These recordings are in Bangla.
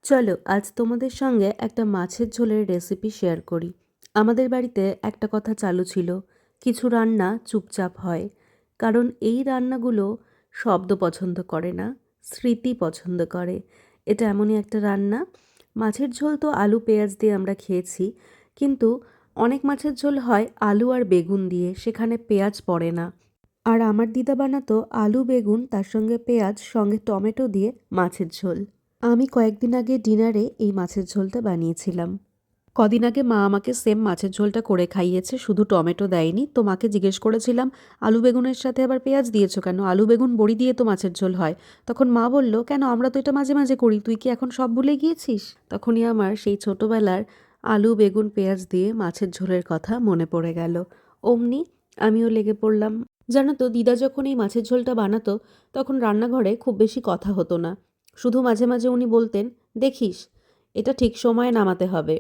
চলো আজ তোমাদের সঙ্গে একটা মাছের ঝোলের রেসিপি শেয়ার করি। আমাদের বাড়িতে একটা কথা চালু ছিল, কিছু রান্না চুপচাপ হয়। কারণ এই রান্নাগুলো শব্দ পছন্দ করে না, স্মৃতি পছন্দ করে। এটা এমনই একটা রান্না। মাছের ঝোল তো আলু পেঁয়াজ দিয়ে আমরা খেয়েছি, কিন্তু অনেক মাছের ঝোল হয় আলু আর বেগুন দিয়ে, সেখানে পেঁয়াজ পড়ে না। আর আমার দিদা বানাতো আলু বেগুন তার সঙ্গে পেঁয়াজ সঙ্গে টমেটো দিয়ে মাছের ঝোল। আমি কয়েকদিন আগে ডিনারে এই মাছের ঝোলটা বানিয়েছিলাম। কদিন আগে মা আমাকে সেম মাছের ঝোলটা করে খাইয়েছে, শুধু টমেটো দেয়নি। তো মাকে জিজ্ঞেস করেছিলাম, আলু বেগুনের সাথে আবার পেঁয়াজ দিয়েছো কেন? আলু বেগুন বড়ি দিয়ে তো মাছের ঝোল হয়। তখন মা বলল, কেন, আমরা তো এটা মাঝে মাঝে করি, তুই কি এখন সব ভুলে গিয়েছিস? তখনই আমার সেই ছোটবেলার আলু বেগুন পেঁয়াজ দিয়ে মাছের ঝোলের কথা মনে পড়ে গেল। অমনি আমিও লেগে পড়লাম। জানো তো, দিদা যখন এই মাছের ঝোলটা বানাতো তখন রান্নাঘরে খুব বেশি কথা হতো না। শুধু মাঝে মাঝে উনি বলতেন, দেখিস এটা ঠিক সময়ে নামাতে হবে।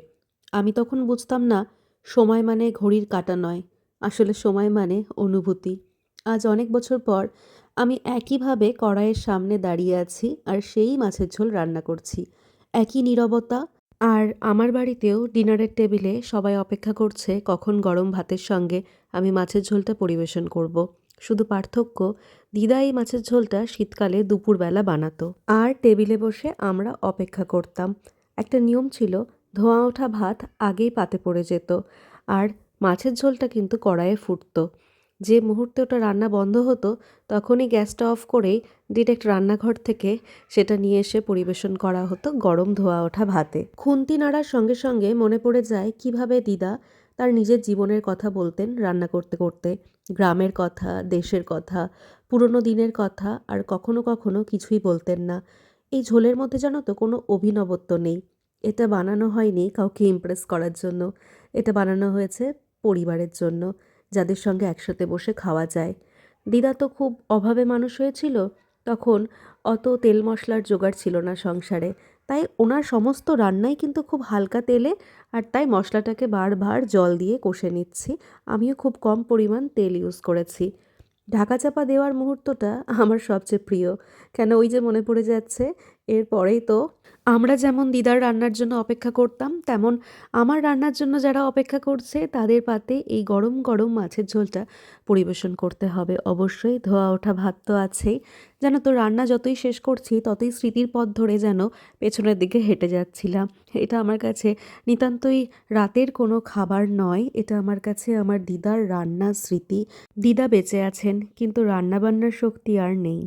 আমি তখন বুঝতাম না সময় মানে ঘড়ির কাঁটা নয়, আসলে সময় মানে অনুভূতি। আজ অনেক বছর পর আমি একইভাবে কড়াইয়ের সামনে দাঁড়িয়ে আছি আর সেই মাছের ঝোল রান্না করছি। একই নীরবতা। আর আমার বাড়িতেও ডিনারের টেবিলে সবাই অপেক্ষা করছে কখন গরম ভাতের সঙ্গে আমি মাছের ঝোলটা পরিবেশন করব। শুধু পার্থক্য, দিদা এই মাছের ঝোলটা শীতকালে দুপুরবেলা বানাতো আর টেবিলে বসে আমরা অপেক্ষা করতাম। একটা নিয়ম ছিল, ধোঁয়া ওঠা ভাত আগেই পাতে পড়ে যেত আর মাছের ঝোলটা কিন্তু কড়াইয়ে ফুটতো। যে মুহূর্তে ওটা রান্না বন্ধ হতো তখনই গ্যাসটা অফ করেই ডিরেক্ট রান্নাঘর থেকে সেটা নিয়ে এসে পরিবেশন করা হতো গরম ধোয়া ওঠা ভাতে। খুন্তি নাড়ার সঙ্গে সঙ্গে মনে পড়ে যায় কিভাবে দিদা তার নিজের জীবনের কথা বলতেন রান্না করতে করতে। গ্রামের কথা, দেশের কথা, পুরনো দিনের কথা, আর কখনো কখনো কিছুই বলতেন না। এই ঝোলের মধ্যে জানো তো কোনো অভিনবত্ব নেই। এটা বানানো হয়নি কাউকে ইমপ্রেস করার জন্য, এটা বানানো হয়েছে পরিবারের জন্য, যাদের সঙ্গে একসাথে বসে খাওয়া যায়। দিদা তো খুব অভাবে মানুষ হয়েছিল, তখন অত তেল মশলার জোগাড় ছিল না সংসারে। তাই ওনার সমস্ত রান্নাই কিন্তু খুব হালকা তেলে, আর তাই মশলাটাকে বারবার জল দিয়ে কষে নিচ্ছি। আমিও খুব কম পরিমাণ তেল ইউজ করেছি। ঢাকা চাপা দেওয়ার মুহূর্তটা আমার সবচেয়ে প্রিয়। কেন, ওই যে মনে পড়ে যাচ্ছে, এরপরেই তো আমরা যেমন দিদার রান্নার জন্য অপেক্ষা করতাম, তেমন আমার রান্নার জন্য যারা অপেক্ষা করছে তাদের পাতে এই গরম গরম মাছের ঝোলটা পরিবেশন করতে হবে। অবশ্যই ধোয়া ওঠা ভাত তো আছেই। জানো তো, রান্না যতই শেষ করছি ততই স্মৃতির পথ ধরে যেন পেছনের দিকে হেঁটে যাচ্ছিলাম। এটা আমার কাছে নিতান্তই রাতের কোনো খাবার নয়, এটা আমার কাছে আমার দিদার রান্নার স্মৃতি। দিদা বেঁচে আছেন, কিন্তু রান্নাবান্নার শক্তি আর নেই।